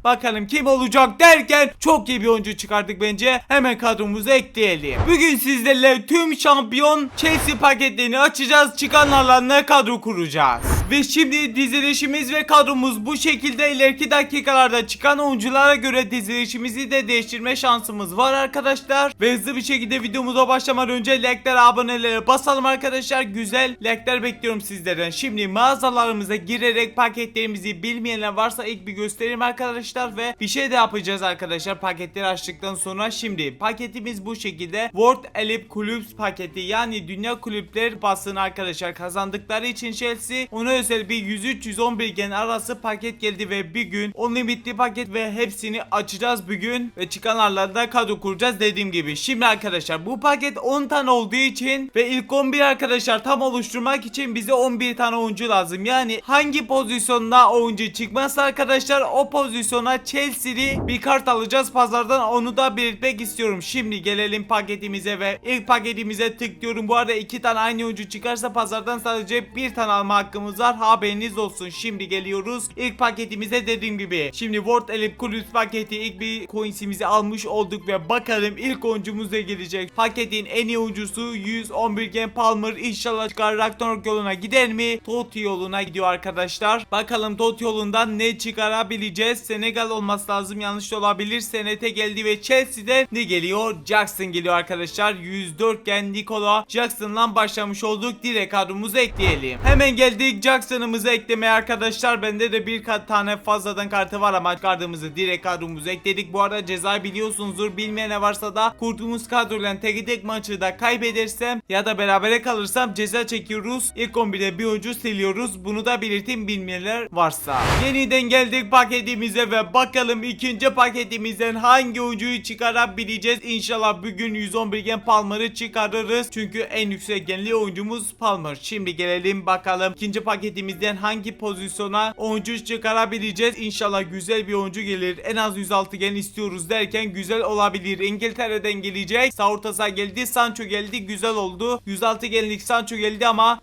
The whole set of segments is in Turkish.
Bakalım kim olacak derken çok iyi bir oyuncu çıkardık bence. Hemen kadromuza ekleyelim. Bugün sizlerle tüm şampiyon Chelsea paketlerini açacağız. Çıkanlarla kadro kuracağız. Ve şimdi dizilişimiz ve kadromuz bu şekilde. İleriki dakikalarda çıkan oyunculara göre dizilişimizi de değiştirme şansımız var arkadaşlar. Ve hızlı bir şekilde videomuza başlamadan önce like'lara, abonelere basalım arkadaşlar. Güzel like'lar bekliyorum sizlerden. Şimdi mağazalarımıza girerek paketlerimizi bilmeyenler varsa ilk bir göstereyim arkadaşlar. Ve bir şey de yapacağız arkadaşlar paketleri açtıktan sonra. Şimdi paketimiz bu şekilde. World Elite Clubs paketi, yani dünya kulüpler basını arkadaşlar. Kazandıkları için Chelsea ona özel bir 103-111 gen arası paket geldi ve bir gün unlimitli paket ve hepsini açacağız bugün ve çıkanlarla da kadro kuracağız dediğim gibi. Şimdi arkadaşlar bu paket 10 tane olduğu için ve ilk 11 arkadaşlar tam oluşturmak için bize 11 tane oyuncu lazım. Yani hangi pozisyonda oyuncu çıkmazsa arkadaşlar o pozisyona Chelsea'li bir kart alacağız pazardan, onu da belirtmek istiyorum. Şimdi gelelim paketimize ve ilk paketimize tıklıyorum. Bu arada 2 tane aynı oyuncu çıkarsa pazardan sadece bir tane alma hakkımız var, haberiniz olsun. Şimdi geliyoruz ilk paketimize dediğim gibi. Şimdi World Elite Clubs paketi ilk bir coinsimizi almış olduk ve bakalım ilk oyuncumuz da gelecek. Paketin en iyi oyuncusu 111 gen Palmer, inşallah çıkar. Ragnarok yoluna gider mi? Totti yoluna gidiyor arkadaşlar. Bakalım Totti yolundan ne çıkarabileceğiz? Senegal olması lazım, yanlış olabilir. Senete geldi ve Chelsea'de ne geliyor? Jackson geliyor arkadaşlar. 104 gen Nikola Jackson'la başlamış olduk. Direkt kadromuza ekleyelim. Hemen geldik Jackson'ımızı eklemeye arkadaşlar. Bende de bir tane fazladan kartı var ama kartımızı direkt kadromuza ekledik. Bu arada ceza biliyorsunuzdur. Bilmeyene varsa da kurduğumuz kadroyla tek maçı da kaybedersem ya da berabere kalırsam ceza çekiyoruz. İlk 11'de bir oyuncu siliyoruz. Bunu da belirteyim bilmeyenler varsa. Yeniden geldik paketimize ve bakalım ikinci paketimizden hangi oyuncuyu çıkarabileceğiz. İnşallah bugün 111 gen Palmer'ı çıkarırız. Çünkü en yüksek genli oyuncumuz Palmer. Şimdi gelelim bakalım ikinci paketimizden hangi pozisyona oyuncu çıkarabileceğiz. İnşallah güzel bir oyuncu gelir. En az 106 gen istiyoruz derken güzel olabilir. İngiltere'den gelecek. Sağ orta saha geldi. Sancho geldi. Güzel oldu. 106 genlik Sancho geldi ama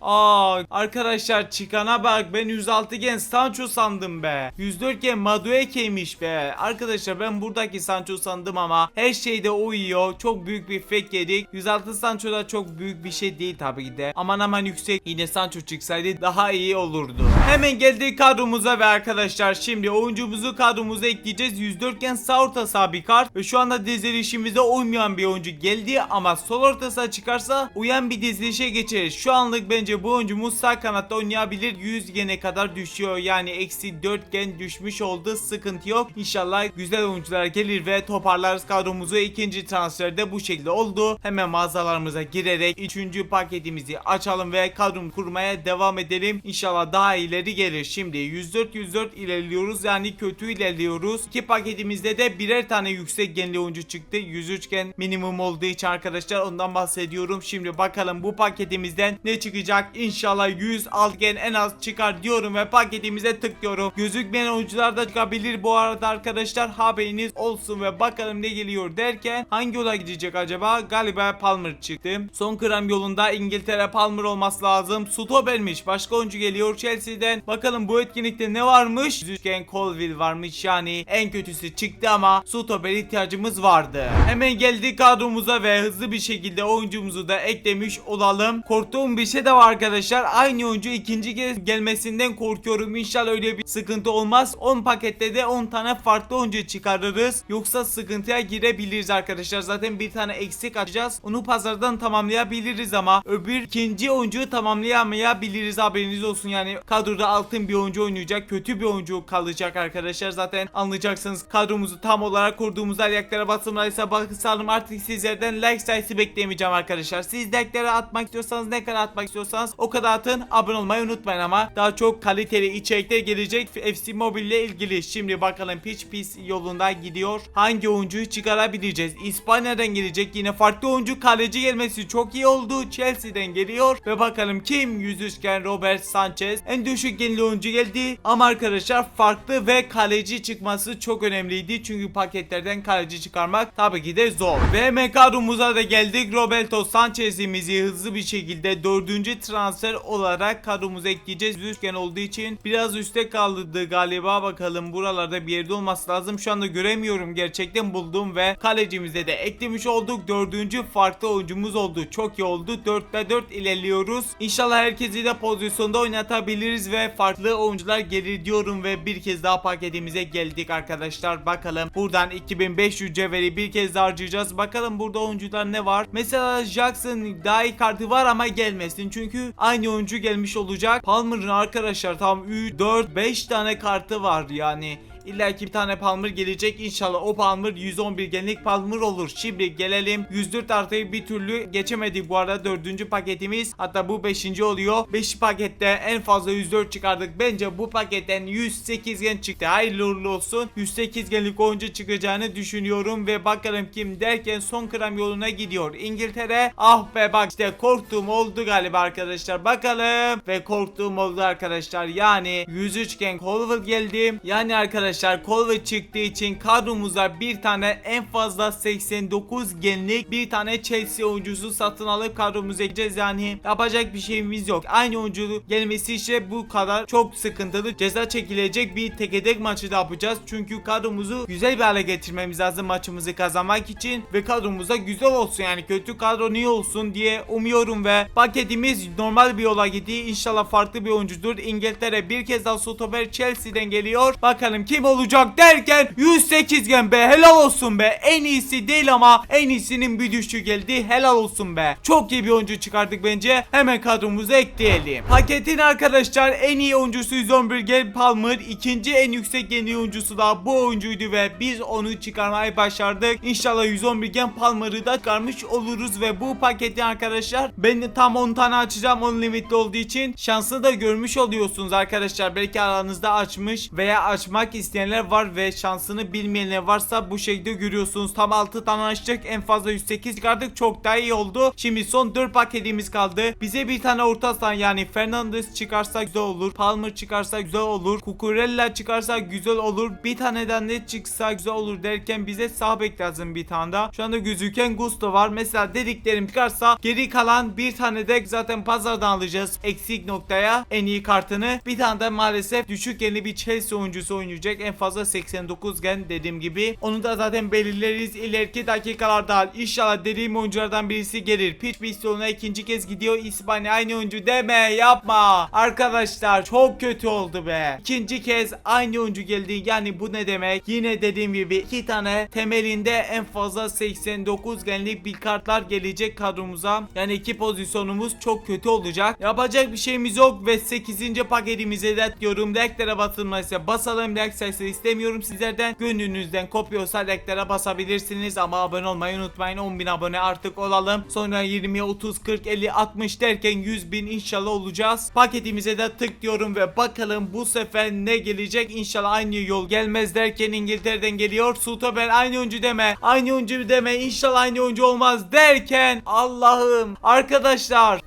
arkadaşlar çıkana bak, ben 106 gen Sancho sandım be. 104 gen Madueke'ymiş be. Arkadaşlar ben buradaki Sancho sandım ama her şeyde uyuyor. Çok büyük bir fake yedik. 106 Sancho da çok büyük bir şey değil tabii ki de. Aman yüksek. Yine Sancho çıksaydı daha iyi olurdu. Hemen geldik kadromuza ve arkadaşlar şimdi oyuncumuzu kadromuza ekleyeceğiz. 104 gen sağ orta saha bir kart ve şu anda dizilişimize uymayan bir oyuncu geldi ama sol orta saha çıkarsa uyan bir dizilişe geçeriz. Şu anlık bence bu oyuncumuz sağ kanatta oynayabilir. 100 gene kadar düşüyor, yani eksi 4 gen düşmüş oldu, sıkıntı yok. İnşallah güzel oyuncular gelir ve toparlarız kadromuzu. İkinci transferde bu şekilde oldu. Hemen mağazalarımıza girerek 3. paketimizi açalım ve kadro kurmaya devam edelim. İnşallah daha ileri gelir. Şimdi 104 ilerliyoruz, yani kötü ilerliyoruz. 2 paketimizde de birer tane yüksek genli oyuncu çıktı. 103 gen minimum olduğu için arkadaşlar ondan bahsediyorum. Şimdi bakalım bu paketimizden ne çıkacak. İnşallah 106 gen en az çıkar diyorum ve paketimize tıklıyorum. Gözükmeyen oyuncular da çıkabilir bu arada arkadaşlar, haberiniz olsun. Ve bakalım ne geliyor derken hangi yola gidecek acaba? Galiba Palmer çıktı. Son kram yolunda İngiltere Palmer olması lazım. Stoper'miş. Başka oyuncu geliyor Chelsea'den. Bakalım bu etkinlikte ne varmış? 103 gen Colville varmış, yani en kötüsü çıktı ama stoper ihtiyacımız vardı. Hemen geldik kadromuza ve hızlı bir şekilde oyuncumuzu da eklemiş olalım. Korktuğum bir şey de var arkadaşlar. Aynı oyuncu ikinci kez gelmesinden korkuyorum. İnşallah öyle bir sıkıntı olmaz. 10 pakette de 10 tane farklı oyuncu çıkarırız. Yoksa sıkıntıya girebiliriz arkadaşlar. Zaten bir tane eksik açacağız. Onu pazardan tamamlayabiliriz ama öbür ikinci oyuncuyu tamamlayamayabiliriz, haberiniz olsun. Yani kadroda altın bir oyuncu oynayacak. Kötü bir oyuncu kalacak arkadaşlar. Zaten anlayacaksınız. Kadromuzu tam olarak kurduğumuzda like'lara basımlarıysa basalım. Artık sizlerden like sayısı beklemeyeceğim arkadaşlar. Siz like'lara atmak istiyorsanız, ne kadar atmak istiyorsanız o kadar atın. Abone olmayı unutmayın ama daha çok kaliteli içerikler gelecek FC Mobile ile ilgili. Şimdi bakalım pis yolunda gidiyor. Hangi oyuncuyu çıkarabileceğiz? İspanya'dan gelecek. Yine farklı oyuncu, kaleci gelmesi çok iyi oldu. Chelsea'den geliyor ve bakalım kim? 103 gen Robert Sanchez Sanchez. En düşük genli oyuncu geldi ama arkadaşlar farklı ve kaleci çıkması çok önemliydi. Çünkü paketlerden kaleci çıkarmak tabii ki de zor. Ve hemen kadromuza da geldik. Roberto Sanchez'imizi hızlı bir şekilde 4. transfer olarak kadromuza ekleyeceğiz. Üçgen olduğu için biraz üstte kaldı galiba. Bakalım buralarda bir yerde olması lazım. Şu anda göremiyorum. Gerçekten buldum ve kalecimize de eklemiş olduk. 4. farklı oyuncumuz oldu. Çok iyi oldu. 4'te 4 ilerliyoruz. İnşallah herkesi de pozisyonda oynatabiliriz ve farklı oyuncular gelir diyorum ve bir kez daha paketimize geldik arkadaşlar. Bakalım buradan 2500 cevheri bir kez daha harcayacağız. Bakalım burada oyuncular ne var? Mesela Jackson daha iyi kartı var ama gelmesin. Çünkü aynı oyuncu gelmiş olacak. Palmer'ın arkadaşlar tam 3, 4, 5 tane kartı var yani. İlla ki bir tane Palmer gelecek. İnşallah o Palmer 111 genlik Palmer olur. Şimdi gelelim. 104 artıyı bir türlü geçemedik bu arada. 4. paketimiz. Hatta bu 5. oluyor. 5 pakette en fazla 104 çıkardık. Bence bu paketten 108 gen çıktı. Hayırlı uğurlu olsun. 108 genlik oyuncu çıkacağını düşünüyorum. Ve bakalım kim derken son kram yoluna gidiyor. İngiltere. Ah be bak işte korktuğum oldu galiba arkadaşlar. Bakalım. Ve korktuğum oldu arkadaşlar. Yani 103 gen Colville geldi. Yani arkadaşlar Colville çıktığı için kadromuza bir tane en fazla 89 genlik bir tane Chelsea oyuncusu satın alıp kadromuza ekleyeceğiz. Yani yapacak bir şeyimiz yok. Aynı oyuncu gelmesi işte bu kadar çok sıkıntılı. Ceza çekilecek bir tek tek maçı da yapacağız. Çünkü kadromuzu güzel bir hale getirmemiz lazım maçımızı kazanmak için ve kadromuza güzel olsun, yani kötü kadro niye olsun diye umuyorum ve paketimiz normal bir yola gidiyor. İnşallah farklı bir oyuncudur. İngiltere bir kez daha stoper Chelsea'den geliyor. Bakalım kim olacak derken 108 gen be, helal olsun be. En iyisi değil ama en iyisinin bir düşüşü geldi. Helal olsun be. Çok iyi bir oyuncu çıkardık bence. Hemen kadromuza ekleyelim. Paketin arkadaşlar en iyi oyuncusu 111 gen Palmer. İkinci en yüksek genli oyuncusu da bu oyuncuydu ve biz onu çıkarmayı başardık. İnşallah 111 gen Palmer'ı da çıkarmış oluruz ve bu paketi arkadaşlar ben de tam 10 tane açacağım, 10 limitli olduğu için şansını da görmüş oluyorsunuz arkadaşlar. Belki aranızda açmış veya açmak isteyenler var ve şansını bilmeyenler varsa bu şekilde görüyorsunuz. Tam 6 tane açtık, en fazla 108 çıkardık, çok daha iyi oldu. Şimdi son 4 paketimiz kaldı. Bize bir tane orta saha yani Fernandes çıkarsa güzel olur, Palmer çıkarsa güzel olur, Cucurella çıkarsa güzel olur, bir taneden de çıksa güzel olur derken bize sağ bek lazım bir tane daha. Şu anda gözüken Gusto var. Mesela dediklerim çıkarsa geri kalan bir tane de zaten pazardan alacağız eksik noktaya en iyi kartını. Bir tane de maalesef düşük genli bir Chelsea oyuncusu oynayacak. En fazla 89 gen dediğim gibi. Onu da zaten belirleriz ileriki dakikalarda. İnşallah dediğim oyunculardan birisi gelir. Pitch misyonuna ikinci kez gidiyor. İspanya aynı oyuncu deme, yapma. Arkadaşlar çok kötü oldu be. İkinci kez aynı oyuncu geldi. Yani bu ne demek? Yine dediğim gibi iki tane temelinde en fazla 89 genlik bir kartlar gelecek kadromuza. Yani iki pozisyonumuz çok kötü olacak. Yapacak bir şeyimiz yok ve 8. paketimize de diyorum. Like'lere basılmaysa basalım. Like sayısı istemiyorum sizlerden. Gönlünüzden kopuyorsa like'lere basabilirsiniz ama abone olmayı unutmayın. 10.000 abone artık olalım. Sonra 20, 30, 40, 50, 60 derken 100.000 inşallah olacağız. Paketimize de tık diyorum ve bakalım bu sefer ne gelecek. İnşallah aynı yol gelmez derken İngiltere'den geliyor. Stoper aynı oyuncu deme. Aynı oyuncu deme. İnşallah aynı oyuncu olmaz derken Allah'ım.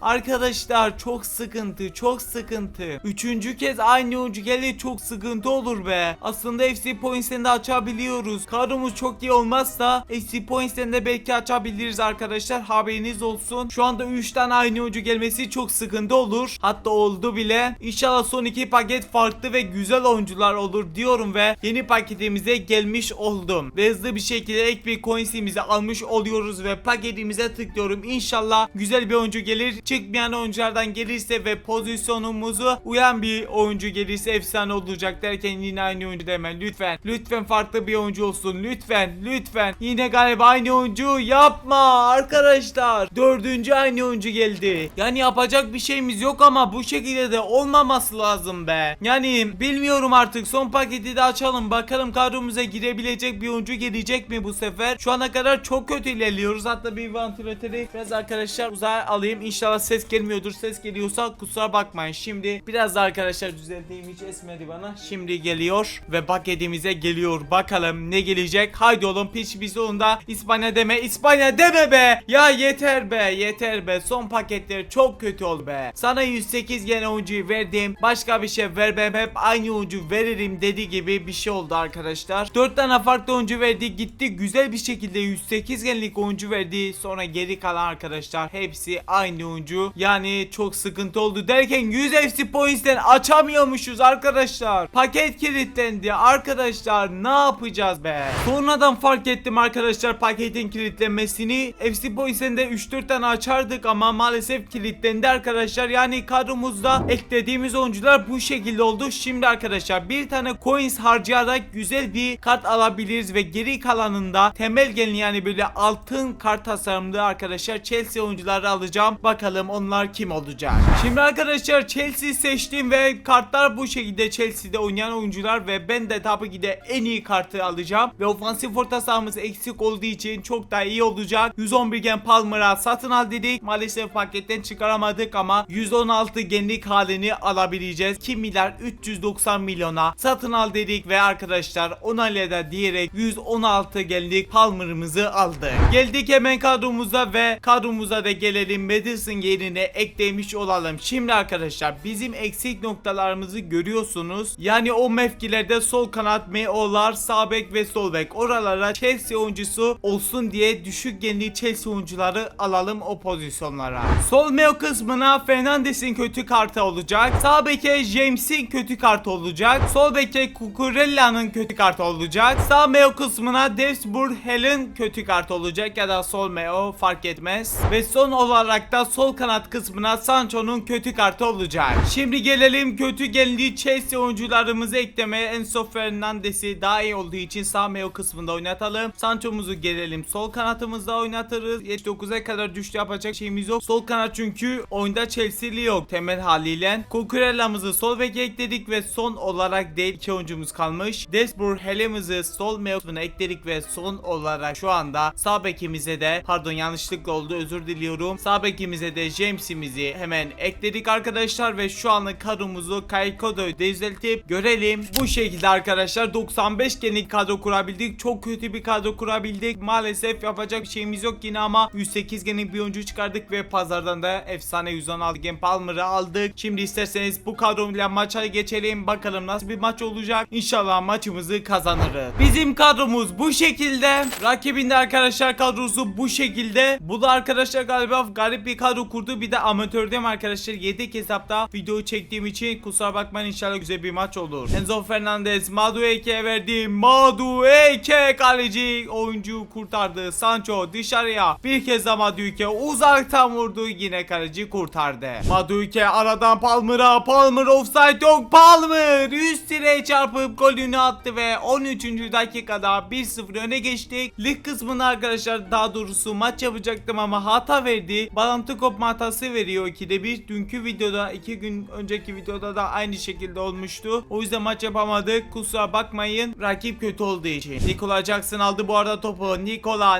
Arkadaşlar çok sıkıntı. Çok sıkıntı. Üçüncü kez aynı oyuncu geldi. Çok sıkıntı olur be. Aslında FC Points'ten de açabiliyoruz. Kadromuz çok iyi olmazsa FC Points'ten de belki açabiliriz arkadaşlar. Haberiniz olsun. Şu anda 3 tane aynı oyuncu gelmesi çok sıkıntı olur. Hatta oldu bile. İnşallah son 2 paket farklı ve güzel oyuncular olur diyorum ve yeni paketimize gelmiş oldum. Ve hızlı bir şekilde ek bir coins'imizi almış oluyoruz ve paketimize tıklıyorum. İnşallah güzel bir oyuncu gelir. Çıkmayan oyunculardan gelirse ve pozisyonumuzu uyan bir oyuncu gelirse efsane olacak derken yine aynı oyuncu deme lütfen. Lütfen farklı bir oyuncu olsun. Lütfen. Yine galiba aynı oyuncu, yapma arkadaşlar. 4. aynı oyuncu geldi. Yani yapacak bir şeyimiz yok ama bu şekilde de olmaması lazım be. Yani bilmiyorum artık, son paketi de açalım. Bakalım kadromuza girebilecek bir oyuncu gelecek mi bu sefer? Şu ana kadar çok kötü ilerliyoruz. Hatta bir vantilatörü biraz arkadaşlar uzağa alayım. İnşallah ses gelmiyordur. Ses geliyorsa kusura bakmayın. Şimdi biraz da arkadaşlar düzelteyim. Hiç esmedi bana. Şimdi geliyor. ve paketimize geliyor. Bakalım ne gelecek? Haydi oğlum piç biz onda. İspanya deme, İspanya deme be. Ya yeter be, yeter be. Son paketler çok kötü oldu be. Sana 108 gene oyuncuyu verdim. Başka bir şey vermem, hep aynı oyuncu veririm dediği gibi bir şey oldu arkadaşlar. 4 tane farklı oyuncu verdi, gitti güzel bir şekilde 108 genlik oyuncu verdi. Sonra geri kalan arkadaşlar hepsi aynı oyuncu. Yani çok sıkıntı oldu derken 100 FC Points'ten açamıyormuşuz arkadaşlar. Paket kilitlendi arkadaşlar, ne yapacağız be? Sonradan fark ettim arkadaşlar paketin kilitlenmesini. FC Points'ten de 3-4 tane açardık ama maalesef kilitlendi arkadaşlar. Yani kadromuzda eklediğimiz oyuncular bu şekilde oldu. Şimdi arkadaşlar bir tane coins harcayarak güzel bir kart alabiliriz ve geri kalanında temel gelin yani böyle altın kart tasarımlı arkadaşlar Chelsea oyuncuları alacağım. Bakalım onlar kim olacak? Şimdi arkadaşlar Chelsea seçtim ve kartlar bu şekilde, Chelsea'de oynayan oyuncular ve ben de tabii ki de en iyi kartı alacağım ve ofansif orta sahamız eksik olduğu için çok daha iyi olacak. 111 gen Palmer'a satın al dedik. Maalesef paketten çıkaramadık ama 116 genlik halini alabileceğiz. Kim milyar 390 milyona satın al dedik ve arkadaşlar onayla diyerek 116 genlik Palmer'ımızı aldık. Geldik hemen kadromuza ve kadromuza da gelelim. Madison yerine eklemiş olalım. Şimdi arkadaşlar bizim eksik noktalarımızı görüyorsunuz. Yani o mevkilerde sol kanat, MO'lar, sağ bek ve sol bek. Oralara Chelsea oyuncusu olsun diye düşük genli Chelsea oyuncuları alalım o pozisyonlara. Sol MO kısmına Fernandes'in kötü kartı olacak. Sağ beke James'in kötü kartı olacak. Sol beke Cucurella'nın kötü kartı olacak. Sağ MO kısmına Devsburg Hell'in kötü kartı olacak ya da sol MO fark etmez. Ve son olarak da sol kanat kısmına Sancho'nun kötü kartı olacak. Şimdi gelelim kötü genli Chelsea oyuncularımızı eklemeye. Enzo Fernandes'i daha iyi olduğu için sağ MO kısmında oynatalım. Sancho'muzu gelelim sol kanatımızda oynatırız. 79'a kadar düştü, yapacak şeyimiz yok. Sol kanat çünkü oyunda Chelsea'li yok temel haliyle. Cucurella'mızı sol beke ekledik ve son olarak değil 2 oyuncumuz kalmış. Devsburg Hell'imizi sol MO'suna ekledik ve son olarak şu anda sağ bekimize de, pardon yanlışlıkla oldu özür diliyorum, sağ bekimize de James'imizi hemen ekledik arkadaşlar ve şu anlık kadromuzu Kaiko'da düzeltip görelim. Bu şekilde arkadaşlar 95 genlik kadro kurabildik. Çok kötü bir kadro kurabildik. Maalesef yapacak bir şeyimiz yok yine ama 108 genlik bir oyuncu çıkardık ve pazardan da efsane 116 gen Palmer'ı aldık. Şimdi isterseniz bu kadroyla maça geçelim. Bakalım nasıl bir maç olacak. İnşallah maçımızı kazanırız. Bizim kadromuz bu şekilde. Rakibinde arkadaşlar kadrosu bu şekilde. Bu da arkadaşlar galiba garip bir kadro kurdu. Bir de amatördeyim arkadaşlar. Yedek hesapta video çektiğim için kusura bakmayın, inşallah güzel bir maç olur. Enzo Fernandez Madueke'ye verdi. Madueke kaleci oyuncu kurtardı. Sancho dışarıya bir kez daha Madueke uzaktan vurdu. Yine kaleci kurtardı. Madueke aradan Palmer'a. Palmer offside yok. Palmer üst direğe çarpıp golünü attı ve 13. dakikada 1-0 öne geçtik. Lig kısmında arkadaşlar daha doğrusu maç yapacaktım ama hata verdi. Bağlantı kopma hatası veriyor 2'de 1. Dünkü videoda 2 gün önceki videoda da aynı şekilde olmuştu. O yüzden maç yapamadık. Kusura bakmayın. Rakip kötü olduğu için. Nikola Jackson aldı bu arada topu.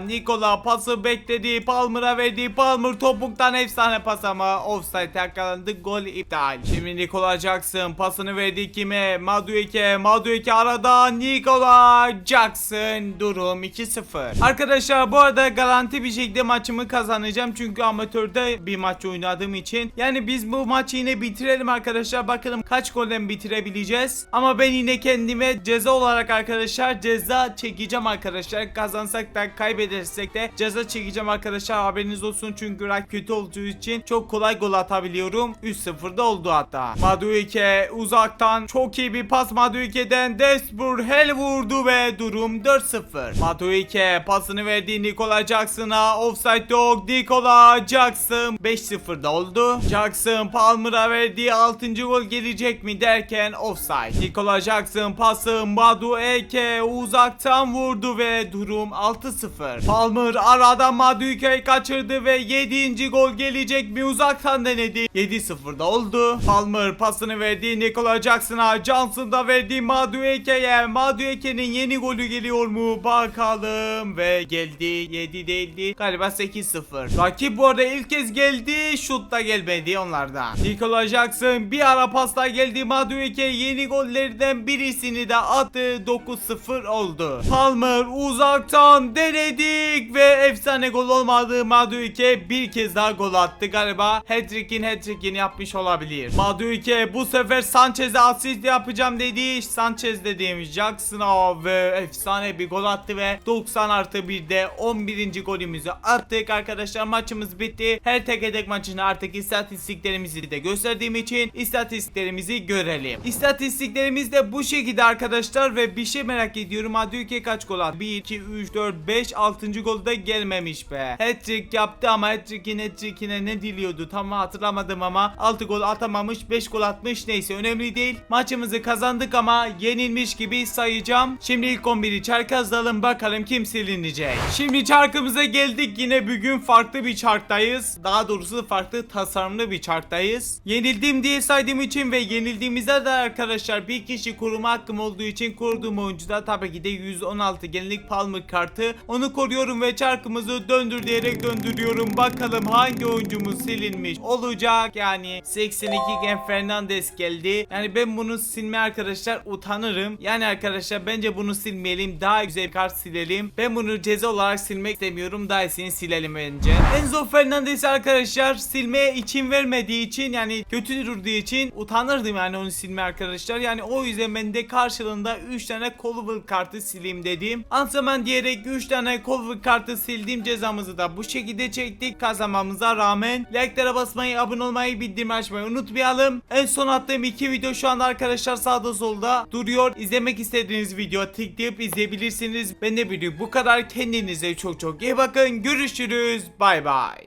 Nikola pası bekledi. Palmer'a verdi. Palmer topuktan efsane pas ama offside yakalandı. Gol iptal. Şimdi Nikola Jackson pasını verdi kime? Madueke arada. Nikola Jackson durum 2-0. Arkadaşlar bu arada garanti bir şekilde maçımı kazanacağım. Çünkü amatörde bir maç oynadığım için. Yani biz bu maçı yine bitirelim arkadaşlar. Bakalım kaç golden bitirebileceğiz. Ama ben yine kendime ceza olarak arkadaşlar ceza çekeceğim arkadaşlar. Kazansak da kaybedersek de ceza çekeceğim arkadaşlar. Haberiniz olsun çünkü rakip kötü olduğu için çok kolay gol atabiliyorum. 3-0'da oldu hatta. Madueke uzaktan çok iyi bir pas Madueke'den. Devsburg Hell vurdu ve durum 4-0. Madueke pasını verdi Nikola Jackson'a. Offside yok. Nikola Jackson 5-0'da oldu. Jackson Palmer'a verdiği 6. gol gelecek mi derken offside. Nikola Jackson pası Madueke uzaktan vurdu ve durum 6-0. Palmer arada Madueke'yi kaçırdı ve 7. gol gelecek mi, uzaktan denedi. 7-0'da oldu. Palmer pasını verdi Nikola Jackson'a. Johnson da verdi Madueke'ye. Madueke'nin yeni golü geliyor mu bakalım ve geldi. 7 değildi galiba 8-0. Rakip bu arada ilk kez geldi. Şut da gelmedi onlardan. Nikola Jackson bir ara pasta geldi Madueke. Yeni gollerden birisini de attı. 9-0 oldu. Palmer uzaktan denedik ve efsane gol olmadı. Madueke bir kez daha gol attı. Galiba hat-trick'ini yapmış olabilir. Madueke bu sefer Sanchez'e asist yapacağım dedi. Sanchez dediğimiz Jackson'a ve efsane bir gol attı ve 90+1'de 11. golümüzü attık arkadaşlar. Maçımız bitti. Her tek maçını artık istatistiklerimizi de gösterdiğim için istatistiklerimizi görelim. İstatistiklerimiz de bu şekilde arkadaşlar ve bir şey merak ediyorum. Madueke kaç gol attı? 1, 2, 3, 4, 5, 6. golda gelmemiş be. Hat-trick yaptı ama hat-trick'ine ne diliyordu tam hatırlamadım ama 6 gol atamamış, 5 gol atmış, neyse önemli değil. Maçımızı kazandık ama yenilmiş gibi sayacağım. Şimdi ilk 11'i çarkazlayalım bakalım kim silinecek. Şimdi çarkımıza geldik. Yine bugün farklı bir çarktayız. Daha doğrusu farklı tasarımlı bir çarktayız. Yenildim diye saydığım için ve yenildiğimizde de arkadaşlar bir kişi koruma hakkım olduğu için koruduğum oyuncu da tabii ki de 116 genlik Palmer kartı. Onu koruyorum ve çarkımızı döndür diyerek döndürüyorum. Bakalım hangi oyuncumuz silinmiş olacak. Yani 82 gen Fernandes geldi. Yani ben bunu silmeye arkadaşlar utanırım. Yani arkadaşlar bence bunu silmeyelim. Daha güzel bir kart silelim. Ben bunu ceza olarak silmek istemiyorum. Daha iyisini silelim bence. Enzo Fernandes arkadaşlar silmeye için vermediği için yani kötü durduğu için utanırdım yani onu silmeye arkadaşlar. Yani o yüzden ben de karşılığında 3 tane Colville kartı sileyim dedim. Antrenman diyerek 3 tane Colville kartı sildim. Cezamızı da bu şekilde çektik. Kazanmamıza rağmen like'lara basmayı, abone olmayı, bildirim açmayı unutmayalım. En son attığım 2 video şu anda arkadaşlar sağda solda duruyor. İzlemek istediğiniz video tıklayıp izleyebilirsiniz. Ben de biliyorum bu kadar. Kendinize çok iyi bakın. Görüşürüz. Bay bay.